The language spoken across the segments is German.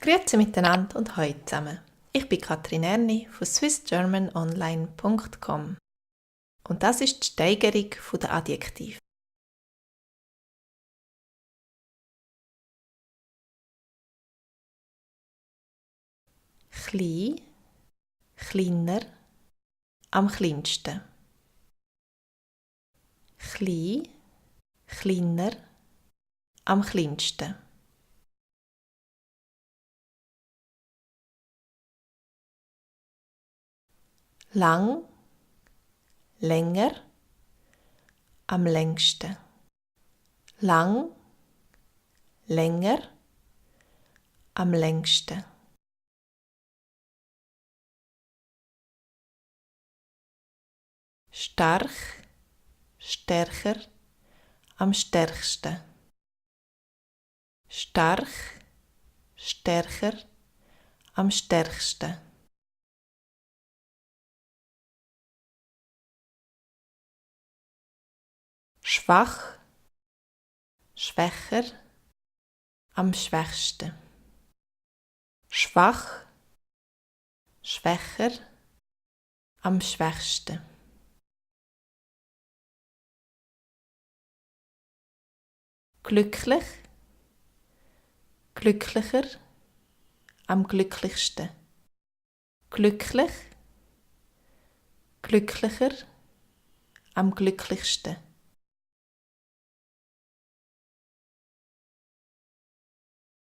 Grüezi miteinander und hallo zusammen. Ich bin Katrin Erni von swissgermanonline.com und das ist die Steigerung der Adjektive. Klein, kleiner, am kleinsten. Klein, kleiner, am kleinsten. Lang, länger, am längsten. Lang, länger, am längsten. Stark, stärker, am stärksten. Stark, stärker, am stärksten. Schwach, schwächer, am schwächsten. Schwach, schwächer, am schwächsten. Glücklich, glücklicher, am glücklichsten. Glücklich, glücklicher, am glücklichsten.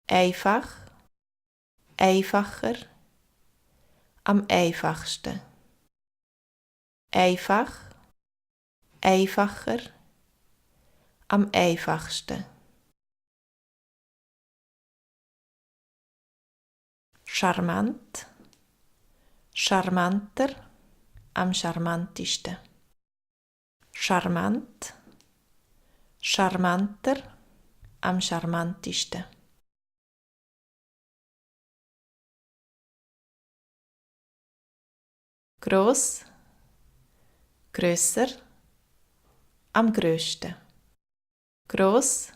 Einfach, einfacher, am einfachsten. Einfach, einfacher, am einfachsten. Charmant, charmanter, am charmantesten. Charmant, charmanter, am charmantesten. Gross, grösser, am grössten. Gross,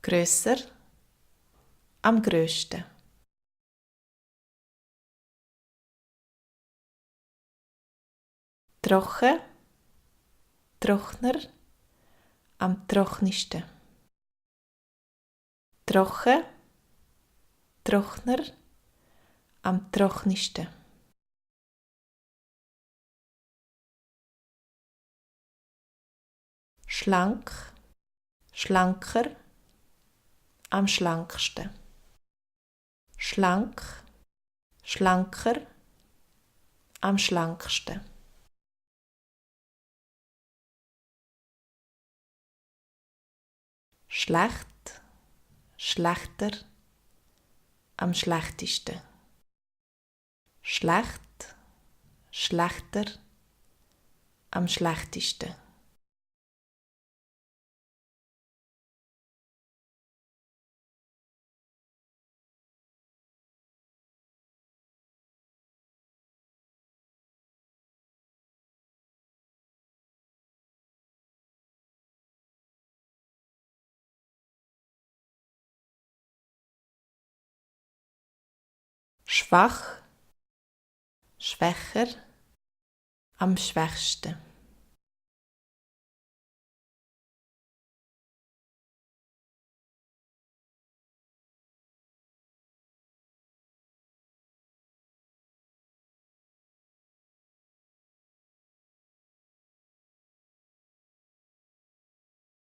grösser, am grössten. Trocken, trockner, am trockensten. Trocken, trockner, am trockensten. Schlank, schlanker, am schlanksten. Schlank, schlanker, am schlanksten. Schlecht, schlechter, am schlechtesten. Schlecht, schlechter, am schlechtesten. Schwach, schwächer, am schwächsten.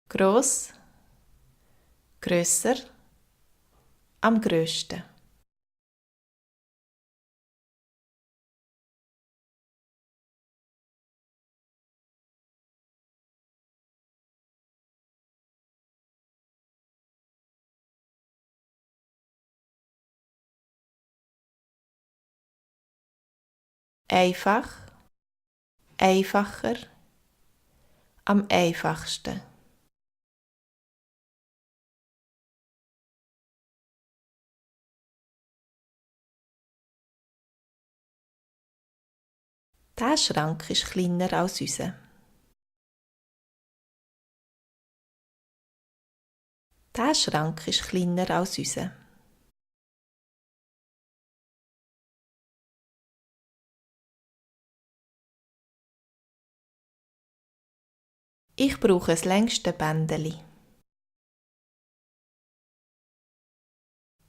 Gross, grösser, am grössten. Einfach, einfacher, am einfachsten. Der Schrank ist kleiner als unser. Der Schrank ist kleiner als unser. Ich brauche das längste Bändeli.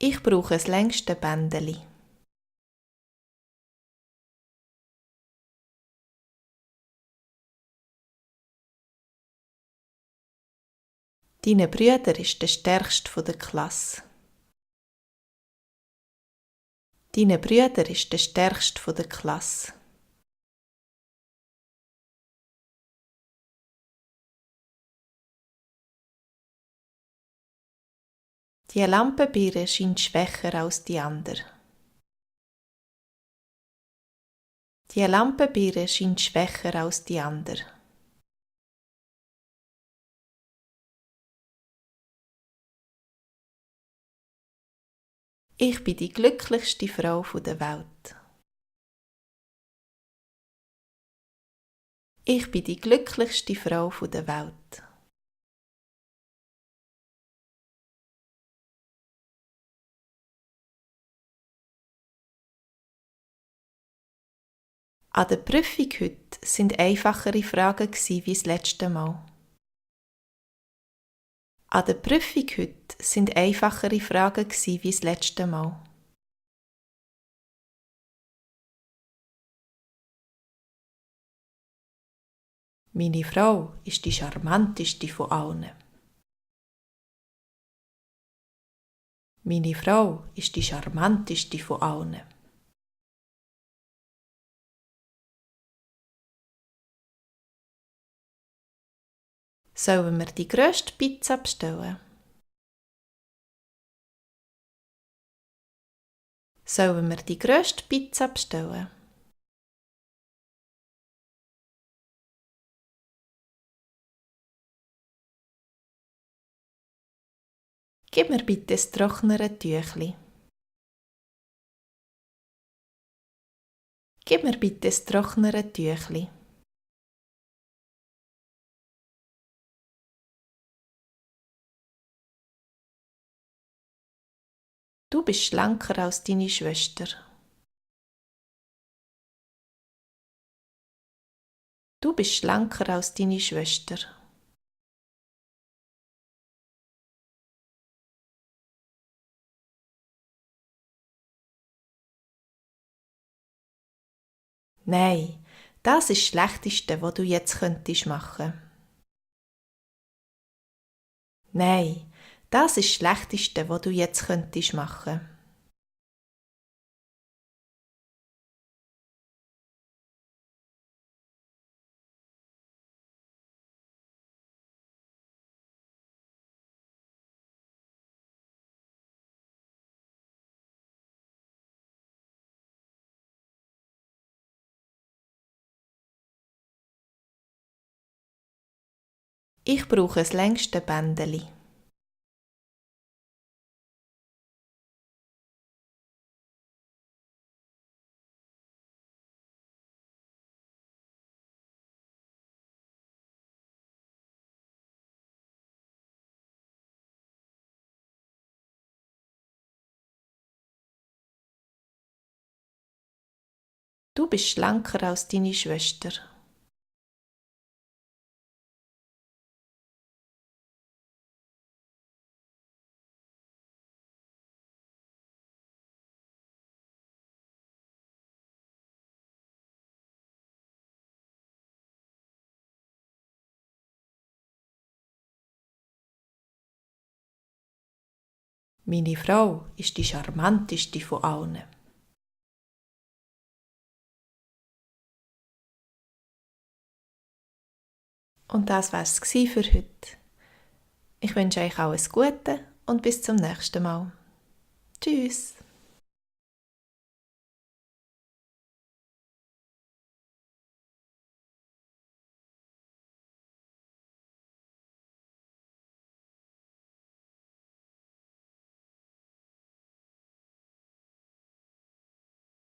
Ich brauche das längste Bändeli. Dein Brüder ist der stärkste der Klasse. Dein Brüder ist der stärkste der Klasse. Die Lampenbirne scheint schwächer als die andere. Die Lampenbirne scheint schwächer als die andere. Ich bin die glücklichste Frau der Welt. Ich bin die glücklichste Frau der Welt. An der Prüfung heute sind einfachere Fragen wie das letzte Mal. An der Prüfung heute sind einfachere Fragen wie das letzte Mal. Meine Frau ist die charmanteste von allen. Meine Frau ist die charmanteste von allen. Sollen wir die grösste Pizza bestellen? Sollen wir die grösste Pizza bestellen? Gib mir bitte das trocknere Tüchli. Gib mir bitte das trocknere Tüchli. Du bist schlanker als deine Schwester. Du bist schlanker als deine Schwester. Nein, das ist das Schlechteste, was du jetzt könntest machen. Nein, das ist das Schlechteste, was du jetzt könntest machen. Ich brauche das längste Bändeli. Du bist schlanker als deine Schwester. Meine Frau ist die charmanteste von allen. Und das war's für heute. Ich wünsche euch alles Gute und bis zum nächsten Mal. Tschüss!